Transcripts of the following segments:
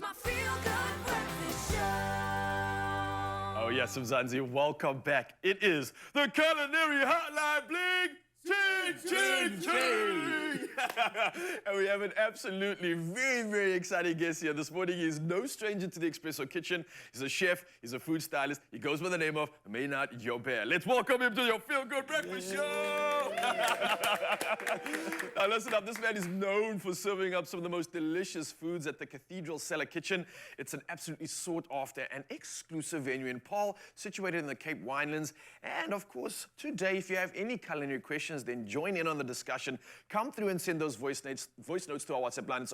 my feel-good breakfast show. Oh yes, Mzansi, welcome back. It is the Culinary Hotline Bling. Ching, ching, ching! And we have an absolutely very exciting guest here this morning. He is no stranger to the Expresso kitchen. He's a chef, he's a food stylist. He goes by the name of Maynard Jobert. Let's welcome him to your Feel Good Breakfast Show! Now listen up, this man is known for serving up some of the most delicious foods at the Cathedral Cellar Kitchen. It's an absolutely sought after and exclusive venue in Paarl, situated in the Cape Winelands. And of course, today, if you have any culinary questions, then join in on the discussion. Come through and send those voice notes to our WhatsApp line. It's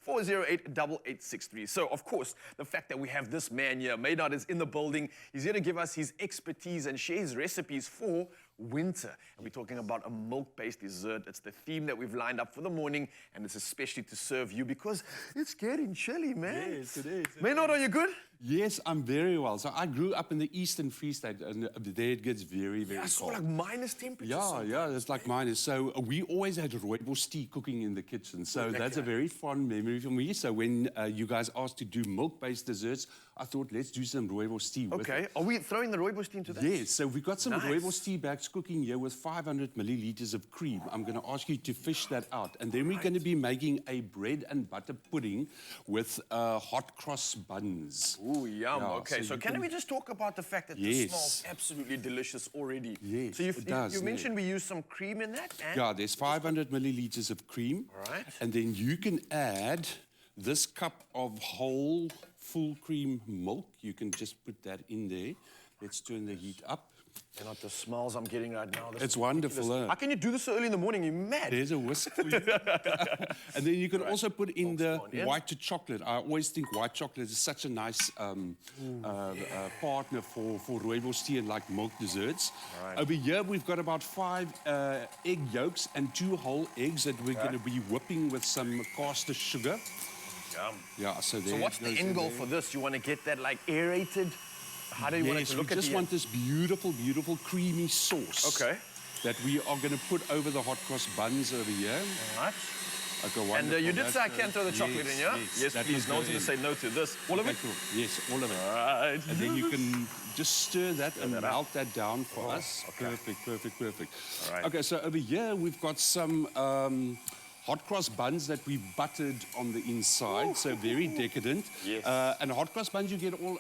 063-408-8863. So, of course, the fact that we have this man here, Maynard, is in the building. He's here to give us his expertise and share his recipes for winter. And we're talking about a milk-based dessert. It's the theme that we've lined up for the morning, and it's especially to serve you because it's getting chilly, man. Yes, it is. Maynard, are you good? Yes, I'm very well. So I grew up in the Eastern Free State, and there it gets very I saw cold. like minus temperatures. Yeah, it's like minus. So we always had rooibos tea cooking in the kitchen. So that's a very fond memory for me. So when you guys asked to do milk-based desserts, I thought, let's do some rooibos tea with Okay, it. are we throwing the rooibos tea into that? Yes, so we've got some Nice. rooibos tea bags cooking here with 500 milliliters of cream. I'm going to ask you to fish that out. And then we're going to be making a bread and butter pudding with hot cross buns. Ooh, yum. Yeah, Okay, so you can can- we just talk about the fact that this Yes. smells absolutely delicious already? Yes, So it does, you yeah. mentioned we use some cream in that? And Yeah, there's 500 milliliters of cream. All right. And then you can add this cup of whole full cream milk. You can just put that in there. Let's turn the heat up. You know, the smells I'm getting right now. This It's is wonderful, ridiculous. How can you do this so early in the morning? You're mad. There's a whisk for you. And then you can also put in the on, yeah? white chocolate. I always think white chocolate is such a nice partner for rooibos tea and like milk desserts. Right. Over here, we've got about 5 egg yolks and 2 whole eggs that we're going to be whipping with some caster sugar. Yum. Yeah, so there So what's it the goes end in goal there. for this? You want to get that like aerated? How do you want it to Yes, look we at just the want this beautiful creamy sauce. Okay. That we are going to put over the hot cross buns over here. All right. Okay, And wonderful. you did say I That's, can throw the chocolate in, yeah? Yes, that please. will No one's go going to in. say no to this. All of Okay, it? cool. Yes, all of it. All right. And then you can just stir that and that up. melt that down for us. okay. Perfect. All right. Okay, so over here we've got some hot cross buns that we buttered on the inside, so very decadent. Yes. And hot cross buns you get all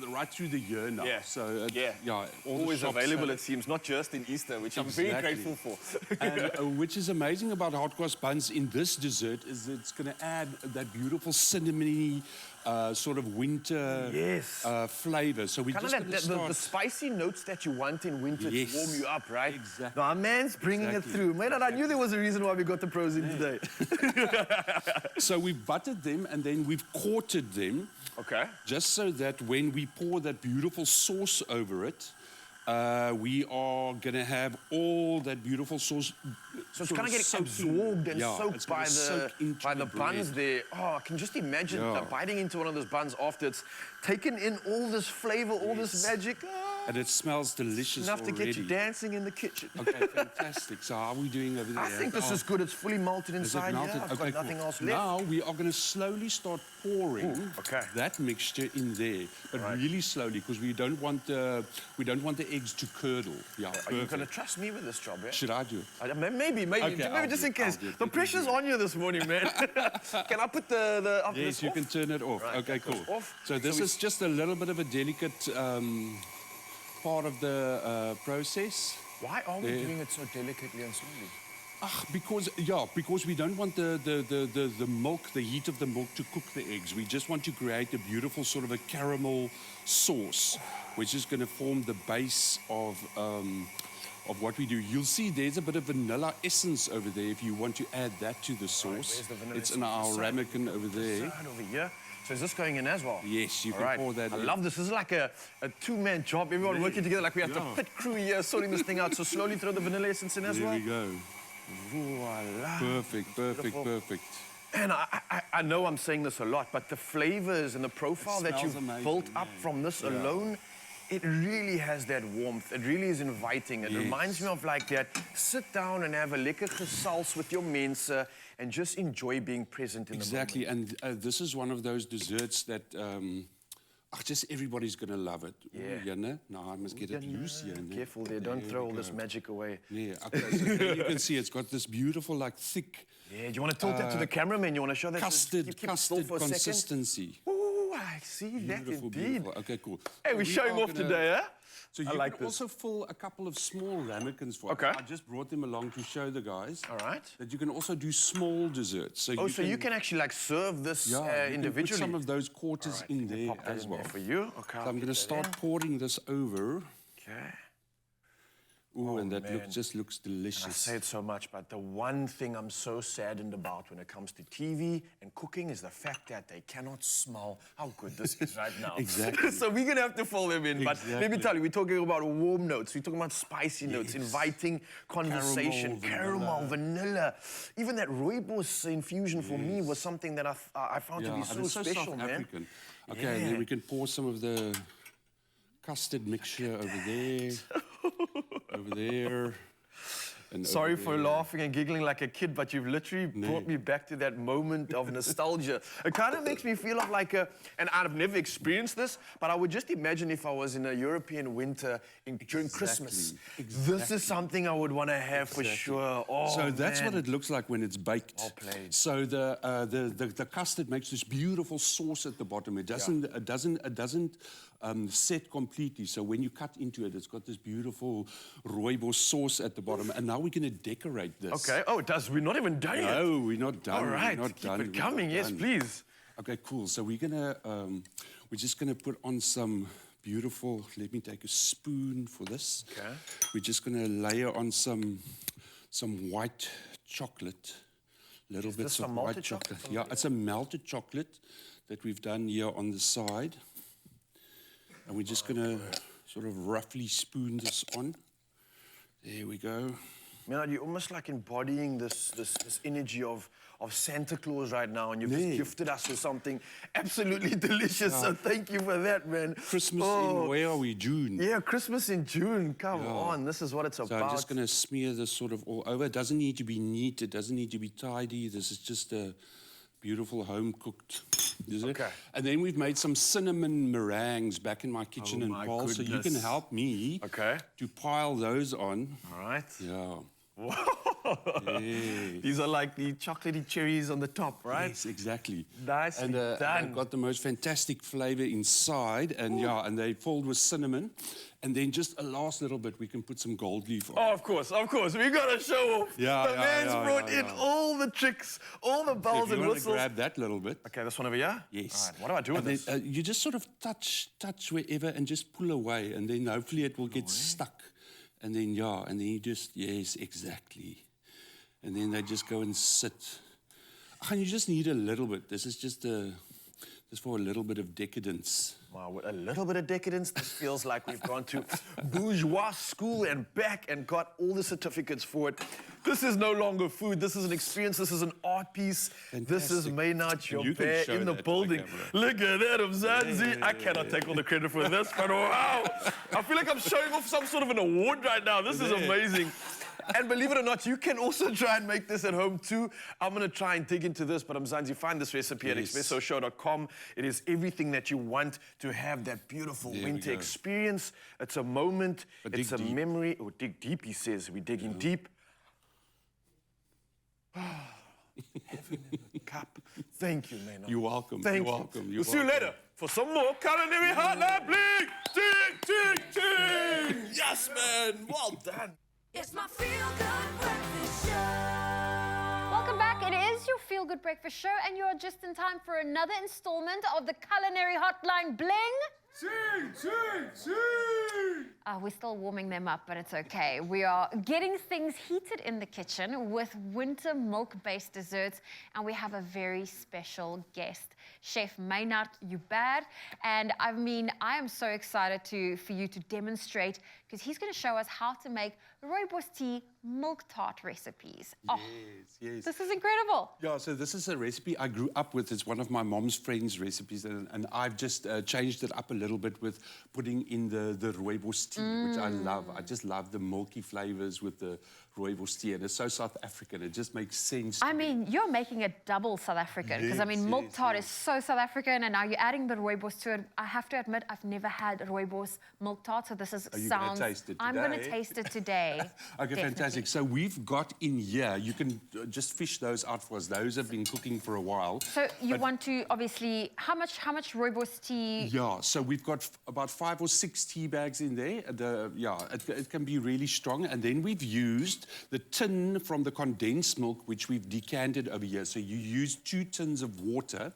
right through the year now. Yeah. So Yeah. all the Always shops available, have it seems, not just in Easter, which I'm very Exactly. grateful for. And which is amazing about hot cross buns in this dessert is it's going to add that beautiful cinnamony sort of winter Yes. flavor. So we Kind of just that, going to the start. spicy notes that you want in winter Yes. to warm you up, right? Exactly. Now, our man's bringing Exactly. it through. Man, I knew there was a reason why we got the pros in today. So we've buttered them and then we've quartered them, Okay. just so that when we pour that beautiful sauce over it, we are going to have all that beautiful sauce. So it's sort kind of of getting soaking- absorbed and yeah, soaked it's gonna by soak into the the buns bread. there. Oh, I can just imagine Yeah. biting into one of those buns after it's taken in all this flavor, all this Yes. magic. Ah, And it smells delicious enough to already. get you dancing in the kitchen. Okay, fantastic. So how are we doing over there? I think this is good. It's fully malted Is it inside. melted? Yeah, I've Okay, got nothing cool. else left. Now we are going to slowly start pouring okay. that mixture in there, but really slowly because we don't want the eggs to curdle. Yeah, Are you perfect. going to trust me with this job, yeah? Should I do it? Maybe, Okay, I'll just do in it, I'll case. do it. The You can pressure's do it. on you this morning, man. Can I put the after Yes, this you off? can turn it off. Right, Okay, that goes cool. off. So this is just a little bit of a delicate part of the process. Why are we doing it so delicately and slowly? Because we don't want the milk, the heat of the milk to cook the eggs. We just want to create a beautiful sort of a caramel sauce, which is going to form the base of what we do. You'll see there's a bit of vanilla essence over there if you want to add that to the sauce. where's the vanilla It's in our essence? ramekin over there. Side over here. So is this going in as well? Yes, you All can right. pour that I in. love this. This is like a two-man job. Everyone working together like we have the pit crew here sorting this thing out. So slowly throw the vanilla essence in as There well. we go. Voila. Perfect. And I know I'm saying this a lot, but the flavors and the profile that smells you've amazing, built up yeah. from this alone, it really has that warmth. It really is inviting. It Yes. reminds me of like that, sit down and have a lekker gesels with your mense and just enjoy being present in the moment. Exactly, and this is one of those desserts that just everybody's going to love it. Yeah. Janne, now I must get it loose here. ne? Careful there, don't There throw we all this go. magic away. Yeah, okay, so there you can see it's got this beautiful, like, thick Yeah, do you want to tilt that to the cameraman? You want to show that? custard, Keep still custard for a second. consistency. Ooh, I see that Beautiful, indeed. beautiful. Okay, cool. Hey, we're We showing are off gonna- today, huh? So you I like can this. also fill a couple of small ramekins for Okay. us. I just brought them along to show the guys. All right. That you can also do small desserts. So Oh, so you can actually like serve this you can individually. put some of those quarters Alright, in let me there pop that as in well. there for you. Okay, So I'm going to start pouring this over. Okay. Ooh, and that man. just looks I delicious. say it so much, but the one thing I'm so saddened about when it comes to TV and cooking is the fact that they cannot smell how good this is right now. Exactly. So we're going to have to fill them in. But let me Exactly. tell you, we're talking about warm notes. We're talking about spicy notes, Yes. inviting conversation, caramel, vanilla. Even that rooibos infusion for me was something that I found to be and so it's so special, South man. African. Okay, and then Yeah. we can pour some of the custard mixture over there, over there. And Sorry over for there. laughing and giggling like a kid, but you've literally brought me back to that moment of nostalgia. It kind of makes me feel of like and I've never experienced this, but I would just imagine if I was in a European winter during Christmas. This is something I would want to have for sure. Oh, So that's man. what it looks like when it's baked. Well played. So the custard makes this beautiful sauce at the bottom. It doesn't set completely. So when you cut into it, it's got this beautiful rooibos sauce at the bottom. And now we're going to decorate this. Okay. Oh, it does. We're not even done yet. No, we're not done. All right. We're not Keep done. it We're not coming. Yes, done. please. Okay, cool. So we're just gonna put on some beautiful. Let me take a spoon for this. Okay. We're just gonna layer on some white chocolate. Little this bits of some white melted chocolate. chocolate? Yeah, it's a melted chocolate that we've done here on the side, and we're just gonna sort of roughly spoon this on. There we go. Man, you're almost like embodying this energy of Santa Claus right now, and you've just Nee. gifted us with something absolutely delicious. So thank you for that, man. Christmas Oh, in, where are we, June? yeah, Christmas in June. Come on, this is what it's So about. I'm just going to smear this sort of all over. It doesn't need to be neat. It doesn't need to be tidy. This is just a beautiful home-cooked dessert. Okay. And then we've made some cinnamon meringues back in my kitchen Oh in my Paul. So you can goodness. help me Okay. to pile those on. All right. Yeah. These are like the chocolatey cherries on the top, right? Yes, exactly. Nicely and done. they've got the most fantastic flavor inside. And and they're filled with cinnamon. And then just a last little bit, we can put some gold leaf on. Oh, of course. We gotta show off. Yeah, the yeah, man's yeah, brought yeah, in yeah. all the tricks, all the So bells if you and want to whistles. grab that little bit. Okay, this one over here? Yes. All right, what do I do with And this? then, you just sort of touch wherever and just pull away, and then hopefully it will get stuck. And then, and then you just, yes, exactly. And then they just go and sit. And you just need a little bit. This is just for a little bit of decadence. Wow, with a little bit of decadence, this feels like we've gone to bourgeois school and back and got all the certificates for it. This is no longer food. This is an experience. This is an art piece. This is Fantastic. Maynard And you can Joubert show in the that to the building. camera. Look at that, Mzansi. I cannot take all the credit for this, but wow. I feel like I'm showing off some sort of an award right now. This is amazing. And believe it or not, you can also try and make this at home too. I'm going to try and dig into this, but Mzansi, find this recipe at Yes. expressoshow.com. It is everything that you want to have that beautiful There we winter go. experience. It's a moment. But It's a dig deep. memory. Oh, dig deep, he says. We're digging deep. Heaven in the cup. Thank you, Maynard. You're welcome. Thank You're you. welcome. We'll see you later for some more Culinary Hotline Bling. Ting, ting, ting. Yes, man. Well done. It's my feel-good breakfast show. Welcome back. It is your Feel Good Breakfast Show, and you're just in time for another installment of the Culinary Hotline Bling. Ting, ting, ting. We're still warming them up, but it's okay. We are getting things heated in the kitchen with winter milk-based desserts, and we have a very special guest, Chef Maynard Joubert. And I mean, I am so excited for you to demonstrate because he's going to show us how to make rooibos tea milk tart recipes. Oh, Yes. this is incredible. Yeah, so this is a recipe I grew up with. It's one of my mom's friend's recipes, and I've just changed it up a little bit with putting in the rooibos tea, which I love. I just love the milky flavors with the rooibos tea, and it's so South African. It just makes sense. I mean, you're making it double South African, because I mean, Yes, milk yes, tart yes. is so South African, and now you're adding the rooibos to it. I have to admit, I've never had rooibos milk tart, so this is Are you gonna taste it I'm going to today? taste it today. Okay, Definitely. fantastic. So we've got in here, you can just fish those out for us. Those have been cooking for a while. So you want to, obviously, how much rooibos tea? Yeah, so we've got about 5 or 6 tea bags in there. It can be really strong. And then we've used the tin from the condensed milk, which we've decanted over here. So you use 2 tins of water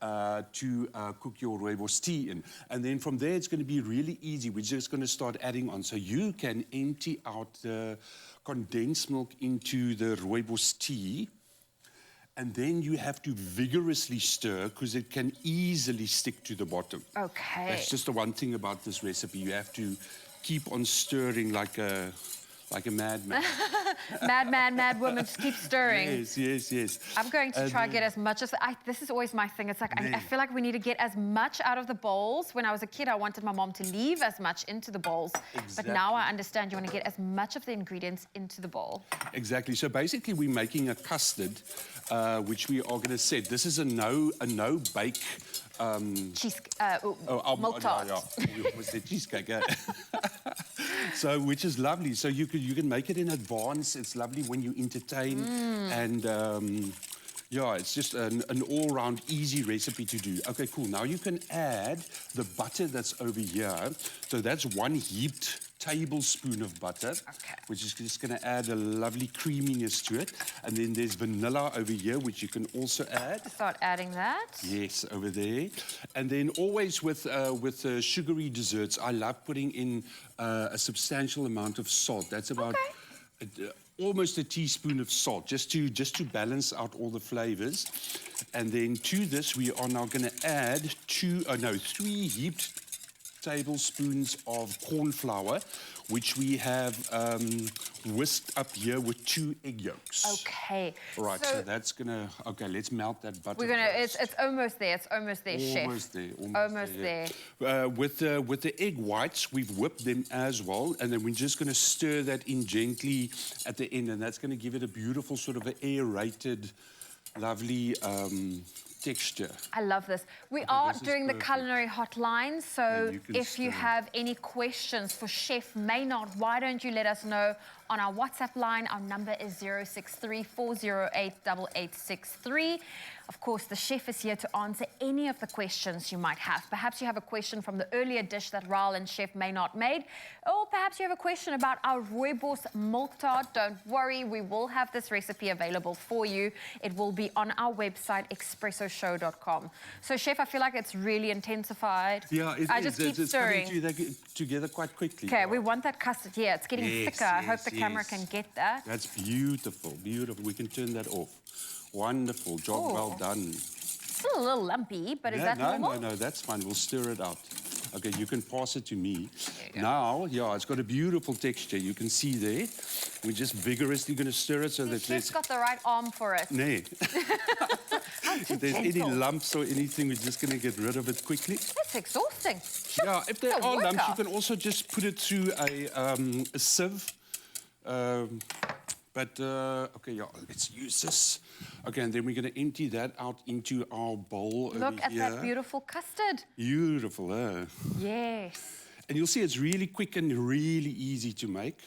to cook your rooibos tea in. And then from there, it's going to be really easy. We're just going to start adding on. So you can empty out the condensed milk into the rooibos tea. And then you have to vigorously stir because it can easily stick to the bottom. Okay. That's just the one thing about this recipe. You have to keep on stirring like a madman. Mad woman, just keep stirring. Yes. I'm going to try to get as much as this is always my thing. It's like I feel like we need to get as much out of the bowls. When I was a kid, I wanted my mom to leave as much into the bowls. But now I understand you want to get as much of the ingredients into the bowl. Exactly. So basically, we're making a custard, which we are going to set. This is a no bake. Cheese, milk tart. Yeah. We almost said cheesecake. So, which is lovely. So you can make it in advance. It's lovely when you entertain, and yeah, it's just an all-round easy recipe to do. Okay, cool. Now you can add the butter that's over here. So that's 1 heaped tablespoon of butter, which is just going to add a lovely creaminess to it. And then there's vanilla over here, which you can also add. Start adding that. Yes, over there. And then always with sugary desserts, I love putting in a substantial amount of salt. That's about almost a teaspoon of salt, just to balance out all the flavors. And then to this, we are now going to add 3 heaped tablespoons of corn flour, which we have whisked up here with 2 egg yolks. Okay. All right, so that's gonna. Okay, let's melt that butter. We're gonna. first. It's almost there. It's almost there, chef. Almost there. Yeah. With the egg whites, we've whipped them as well, and then we're just going to stir that in gently at the end, and that's going to give it a beautiful sort of an aerated, lovely texture. I love this. We are doing the culinary hotline, so if you have any questions for Chef Maynard, why don't you let us know on our WhatsApp line? Our number is 063-408-8863. Of course, the chef is here to answer any of the questions you might have. Perhaps you have a question from the earlier dish that Raul and Chef Maynard made, or perhaps you have a question about our rooibos milk tart. Don't worry, we will have this recipe available for you. It will be on our website, expressoshow.com. So, Chef, I feel like it's really intensified. Yeah, I just keep stirring. It's coming together quite quickly. Okay, we want that custard here. It's getting thicker. I hope the camera can get that. That's beautiful, beautiful. We can turn that off. Wonderful job, well done. Still a little lumpy, but is that normal? No, that's fine. We'll stir it out. Okay, you can pass it to me. Now, yeah, it's got a beautiful texture. You can see there. We're just vigorously going to stir it so that Chef's got the right arm for it. Nay. If there's any lumps or anything, we're just going to get rid of it quickly. That's exhausting. Yeah, if there are lumps, you can also just put it through a sieve. Okay, yeah, let's use this. Okay, and then we're going to empty that out into our bowl. Look at that beautiful custard. Beautiful, Yes. And you'll see it's really quick and really easy to make.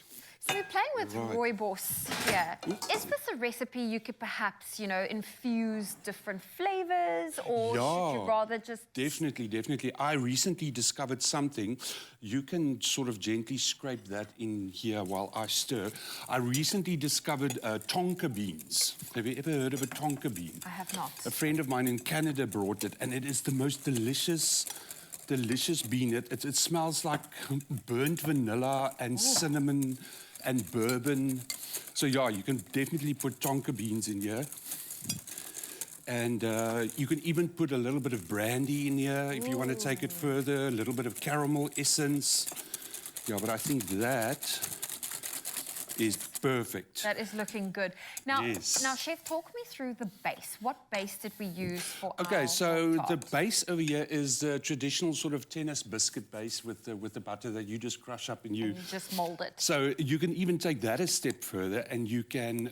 So we're playing with rooibos here. Is this a recipe you could perhaps, infuse different flavors, or should you rather just... Definitely. I recently discovered something. You can sort of gently scrape that in here while I stir. I recently discovered tonka beans. Have you ever heard of a tonka bean? I have not. A friend of mine in Canada brought it, and it is the most delicious bean. It smells like burnt vanilla and cinnamon and bourbon. So yeah, you can definitely put tonka beans in here. And you can even put a little bit of brandy in here if you want to take it further, a little bit of caramel essence. Yeah, but I think that is perfect. That is looking good. Now, Yes. now, Chef, talk me through the base. What base did we use for Okay, our so milk the tart? base over here is the traditional sort of tennis biscuit base with the butter that you just crush up and you... You just mold it. So you can even take that a step further, and you can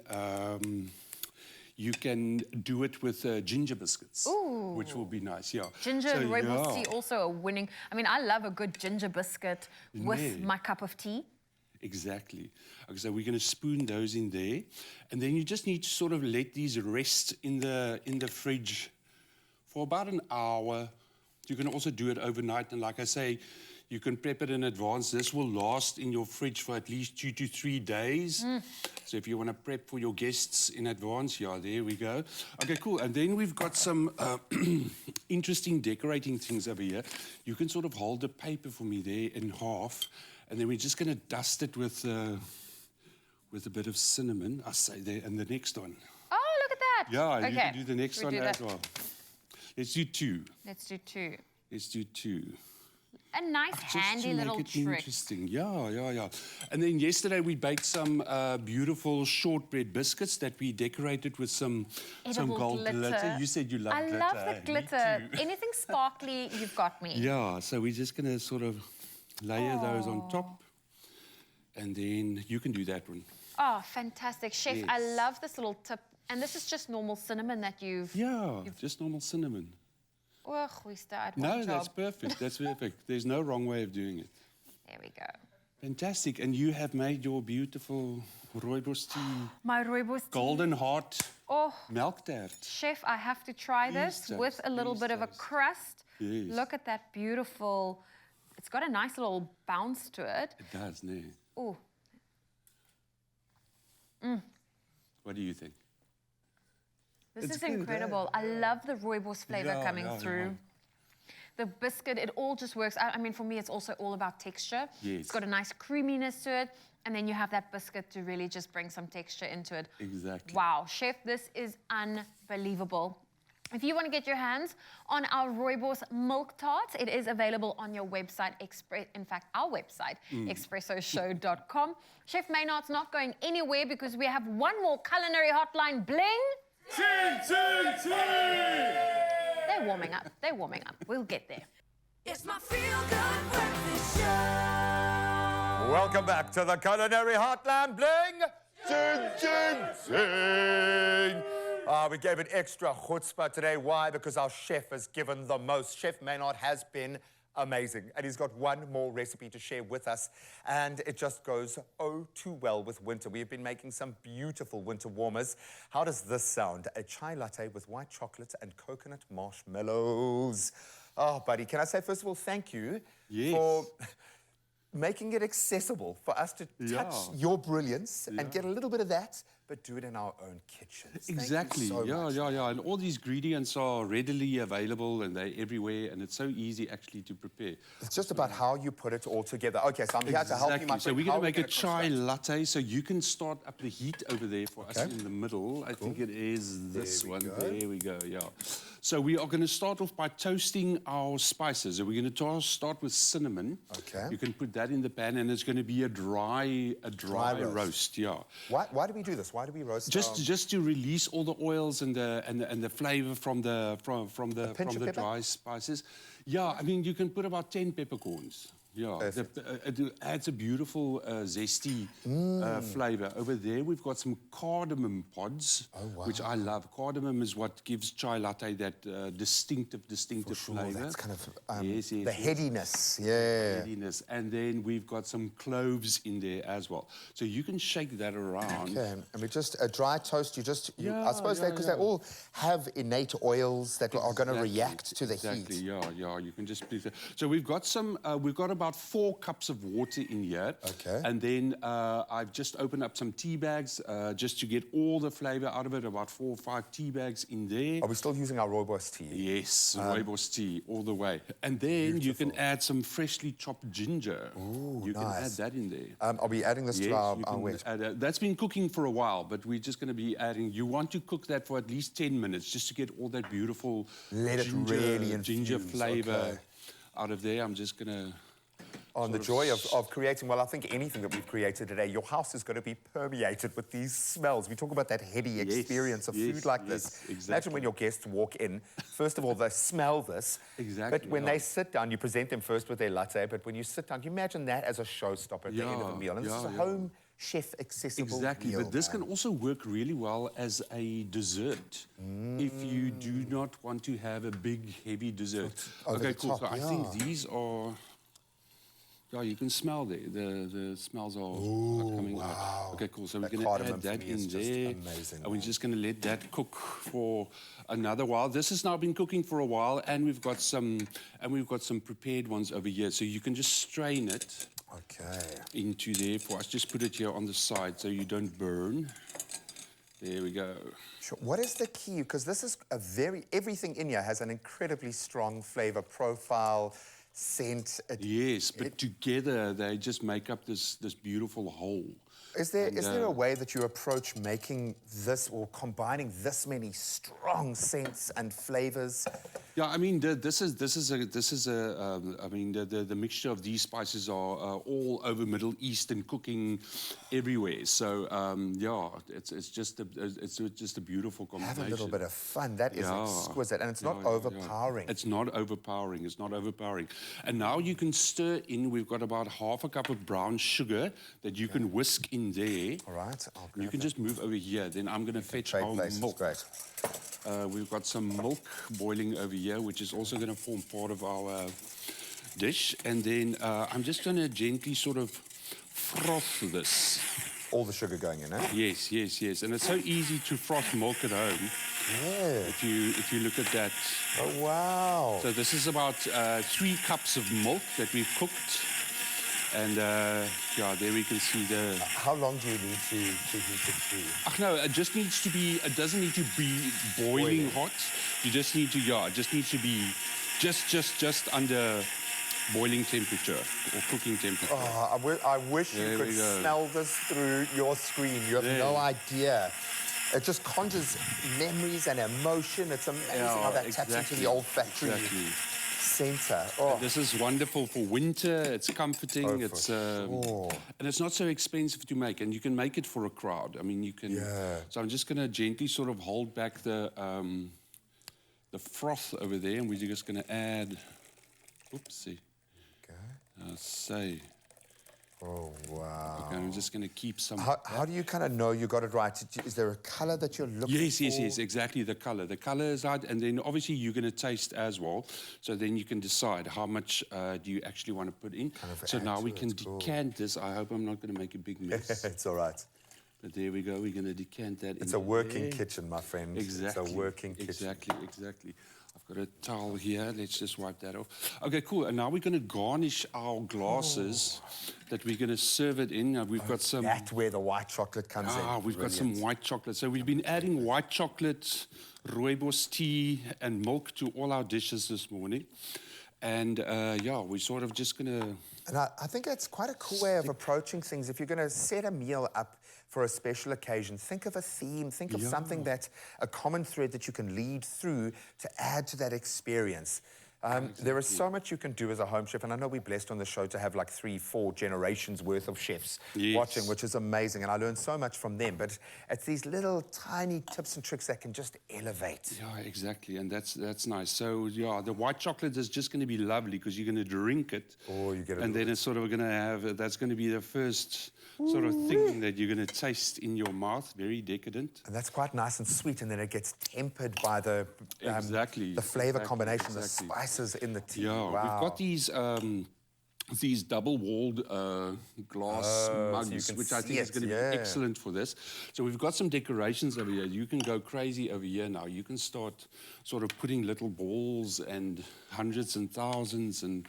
do it with ginger biscuits, which will be nice. Yeah, Ginger so, and rooibos tea yeah, also a winning. I mean, I love a good ginger biscuit with Yeah. my cup of tea. exactly. Okay, so we're going to spoon those in there, and then you just need to sort of let these rest in the fridge for about an hour. You can also do it overnight, and like I say, you can prep it in advance. This will last in your fridge for at least 2 to 3 days. So if you want to prep for your guests in advance, yeah, there we go. Okay, cool. And then we've got some interesting decorating things over here. You can sort of hold the paper for me there in half, and then we're just going to dust it with a bit of cinnamon. I say there, and the next one. Oh, look at that. Yeah, okay. you can do the next We one do as that. well. Let's do 2. Let's do 2. Let's do 2. A nice, Just handy to little make it trick. interesting. Yeah. And then yesterday we baked some beautiful shortbread biscuits that we decorated with some Edible gold glitter. You said you love I glitter. love the Me glitter. too. Anything sparkly, you've got me. Yeah, so we're just going to sort of layer those on top. And then you can do that one. Oh, fantastic. Chef, I Yes. love this little tip. And this is just normal cinnamon that you've... Yeah, just normal cinnamon. Oh, we start No, one that's job. perfect. That's perfect. There's no wrong way of doing it. There we go. Fantastic. And you have made your beautiful rooibos tea My rooibos tea. golden heart Oh, milk tart. Chef, I have to try this Please with a little taste, bit of a taste. crust. Yes. Look at that beautiful... It's got a nice little bounce to it. It does, no? Oh, What do you think? this It's is good, eh? incredible. I love the rooibos flavor Yeah, coming yeah, through. yeah. The biscuit, it all just works. I mean, for me, it's also all about texture. Yes. It's got a nice creaminess to it. And then you have that biscuit to really just bring some texture into it. Exactly. Wow, Chef, this is unbelievable. If you want to get your hands on our rooibos milk tarts, it is available on your website, in fact, our website, expressoshow.com. Chef Maynard's not going anywhere because we have one more culinary hotline bling. They're warming up. They're warming up. We'll get there. It's my feel-good breakfast show. Welcome back to the Culinary Hotline Bling. Ching, ching, ching. We gave it extra chutzpah today. Why? Because our chef has given the most. Chef Maynard has been amazing. And he's got one more recipe to share with us. And it just goes oh too well with winter. We have been making some beautiful winter warmers. How does this sound? A chai latte with white chocolate and coconut marshmallows. Oh, buddy, can I say, first of all, thank you Yes. for making it accessible for us to touch Yeah. your brilliance and get a little bit of that, but do it in our own kitchens. Thank you Exactly. so much. Yeah. And all these ingredients are readily available and they're everywhere, and it's so easy actually to prepare. It's just about how you put it all together. Okay, so I'm here to help you, my friend. So we're How going to are we make a gonna chai construct? latte. So you can start up the heat over there for us Okay. in the middle. I think it is this There we one. go. There we go. Yeah. So we are going to start off by toasting our spices. So we're going to start with cinnamon. Okay. You can put that in the pan, and it's going to be a dry roast. roast. Yeah. Why do we do this? Why do we roast Just to release all the oils and the flavor from the pinch of pepper? dry spices. Yeah, I mean you can put about 10 peppercorns. Yeah, it adds a beautiful zesty flavor. Over there we've got some cardamom pods, which I love. Cardamom is what gives chai latte that distinctive Sure, flavor. that's kind of Yes, the yes. headiness. Yeah. Headiness. And then we've got some cloves in there as well. So you can shake that around. Okay, and we just a dry toast. Yeah, I suppose because they all have innate oils that are going to react to the Exactly, heat. yeah. You can just please. So we've got about 4 cups of water in here. Okay. And then I've just opened up some tea bags just to get all the flavor out of it. About 4 or 5 tea bags in there. Are we still using our rooibos tea? Yes, rooibos tea all the way. And then you can add some freshly chopped ginger. You can add nice. that in there. Are we adding this to Yes, our you can wet? add that's been cooking for a while, but we're just going to be adding. You want to cook that for at least 10 minutes just to get all that beautiful Let it ginger, really ginger infuse, flavor okay. out of there. I'm just going to On the joy of creating, well, I think anything that we've created today, your house is going to be permeated with these smells. We talk about that heady experience of food like this. Exactly. Imagine when your guests walk in, first of all, they smell this. Exactly, But when they sit down, you present them first with their latte, but when you sit down, you imagine that as a showstopper at the end of the meal. And this is a home chef accessible meal. But this can also work really well as a dessert if you do not want to have a big, heavy dessert. Over the top, So I think these are... Yeah, you can smell the smells are coming out. Okay, cool. So we're going to add that in there. Amazing, and we're just going to let that cook for another while. This has now been cooking for a while, and we've got some prepared ones over here. So you can just strain it into there for us. Just put it here on the side so you don't burn. There we go. Sure. What is the key? Because this is everything in here has an incredibly strong flavor profile. Scent. Yes, but together they just make up this beautiful whole. Is there a way that you approach making this or combining this many strong scents and flavors? Yeah, I mean the mixture of these spices are all over Middle Eastern cooking everywhere. So yeah, it's just a beautiful combination. Have a little bit of fun. That is exquisite, and it's not overpowering. It's not overpowering. It's not overpowering. And now you can stir in. We've got about half a cup of brown sugar that you can whisk in there. All right. You can just move over here. Then I'm going to fetch our milk. Great. We've got some milk boiling over here, which is also going to form part of our dish. And then I'm just going to gently sort of froth this. All the sugar going in, eh? Yes, yes, yes. And it's so easy to froth milk at home. Yeah. If you look at that. Oh, wow. So this is about 3 cups of milk that we've cooked. And yeah, there we can see the... How long do you need to heat it through? No, it just needs to be, it doesn't need to be boiling hot. You just need to, it just needs to be just under boiling temperature or cooking temperature. Oh, I wish you could smell this through your screen. You have no idea. It just conjures memories and emotion. It's amazing how that taps into the olfactory center. Oh. This is wonderful for winter. It's comforting. And it's not so expensive to make. And you can make it for a crowd. I mean, you can. Yeah. So I'm just going to gently sort of hold back the froth over there, and we're just going to add. Oopsie. Okay. Oh, wow. Okay, I'm just going to keep some... How do you kind of know you got it right? Is there a colour that you're looking for? Yes, exactly, the colour. The colour is right, and then obviously you're going to taste as well, so then you can decide how much do you actually want to put in. So now we can decant this. I hope I'm not going to make a big mess. It's all right. But there we go, we're going to decant that in. It's a working kitchen, my friend. Exactly. It's a working kitchen. Exactly. I've got a towel here. Let's just wipe that off. Okay, cool. And now we're going to garnish our glasses that we're going to serve it in. We've got some... That's where the white chocolate comes in. We've got some white chocolate. So we've been adding white chocolate, rooibos tea, and milk to all our dishes this morning. And, yeah, we're sort of just going to... And I think it's quite a cool way of approaching things. If you're going to set a meal up for a special occasion, think of a theme, think of something that's a common thread that you can lead through to add to that experience. There is so much you can do as a home chef, and I know we're blessed on the show to have like 3-4 generations worth of chefs watching, which is amazing, and I learned so much from them. But it's these little tiny tips and tricks that can just elevate. Yeah, exactly, and that's nice. So yeah, the white chocolate is just going to be lovely because you're going to drink it, and then it's sort of going to have. That's going to be the first sort of thing that you're going to taste in your mouth. Very decadent, and that's quite nice and sweet, and then it gets tempered by the flavor combination, the spice in the tea. Yeah, we've got these double-walled glass mugs, which I think is going to be excellent for this. So we've got some decorations over here. You can go crazy over here now. You can start sort of putting little balls and hundreds and thousands and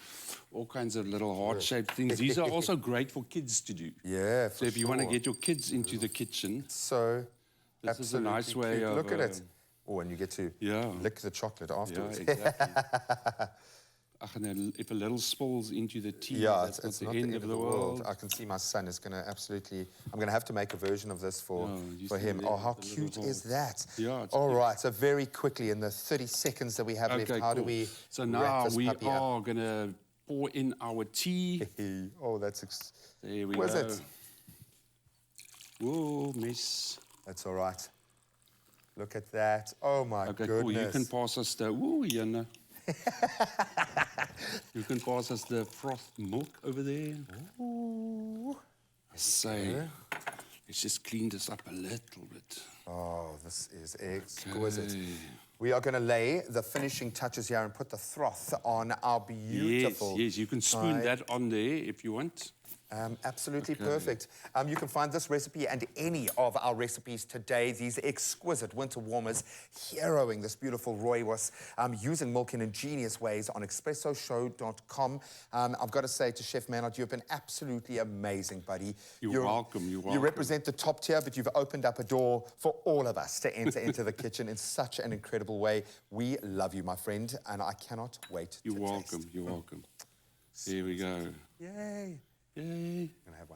all kinds of little heart-shaped things. These are also great for kids to do. Yeah, so if you want to get your kids into the kitchen, this is a nice way of... Look at it. Oh, and you get to lick the chocolate afterwards. Yeah, exactly. And if a little spills into the tea, that's not the end of the world. I can see my son is going to absolutely... I'm going to have to make a version of this for him. Oh, how cute is that? Yeah. All right, so very quickly, in the 30 seconds that we have left, how do we So now we are going to pour in our tea. Oh, that's There we Where's go. it? Whoa, miss. That's all right. Look at that. Oh, my Okay, goodness. cool. You can pass us the... Ooh, Jana. You can pass us the froth milk over there. Ooh. Say, let's just clean this up a little bit. Oh, this is exquisite. Okay. We are going to lay the finishing touches here and put the froth on our beautiful... Yes, you can spoon pie. that on there if you want. Absolutely perfect. You can find this recipe and any of our recipes today, these exquisite winter warmers, heroing this beautiful rooibos, using milk in ingenious ways on expressoshow.com. I've got to say to Chef Maynard, you've been absolutely amazing, buddy. You're welcome, you're welcome. You represent the top tier, but you've opened up a door for all of us to enter into the kitchen in such an incredible way. We love you, my friend, and I cannot wait You're to welcome, taste. you're welcome. Here we go. Yay. Yay. Gonna have one.